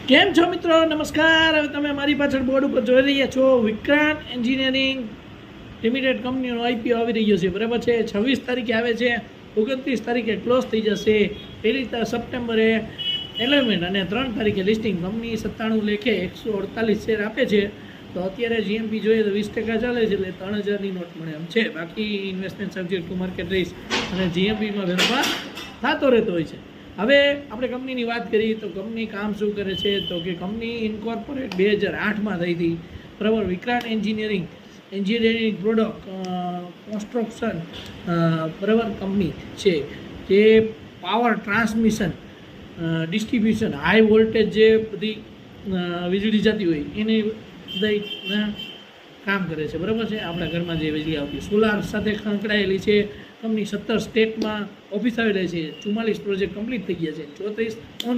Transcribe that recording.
કેમ છો મિત્રો? નમસ્કાર. હવે તમે મારી પાછળ બોર્ડ ઉપર જોઈ રહ્યા છો વિક્રાંત એન્જિનિયરિંગ લિમિટેડ કંપનીનો આઈપીઓ આવી રહ્યો છે, બરાબર છે. 26 તારીખે આવે છે, 29 તારીખે ક્લોઝ થઈ જશે. 1 સપ્ટેમ્બરે એલોઇમેન્ટ અને 3 તારીખે લિસ્ટિંગ. કંપની 97 લેખે 148 શેર આપે છે. તો અત્યારે જીએમપી જોઈએ તો 20% ચાલે છે, એટલે 3000ની નોટ મળે એમ છે. બાકી investment subject to market risk અને જીએમપીમાં ફેરફાર થતો રહેતો હોય છે. હવે આપણે કંપનીની વાત કરીએ તો કંપની કામ શું કરે છે, તો કે કંપની ઇન્કોર્પોરેટ 2008માં થઈ હતી, બરાબર. વિક્રાંત એન્જિનિયરિંગ પ્રોડક્ટ કન્સ્ટ્રક્શન બરાબર કંપની છે, જે power transmission distribution high voltage જે બધી વીજળી જતી હોય એને બધા કામ કરે છે, બરાબર છે. આપણા ઘરમાં જે વીજળી આવતી સોલાર સાથે સંકળાયેલી છે. કંપની 17 સ્ટેટમાં ઓફિસ આવેલી છે. 44 પ્રોજેક્ટ કમ્પ્લીટ થઈ ગયા છે, 34 ઓન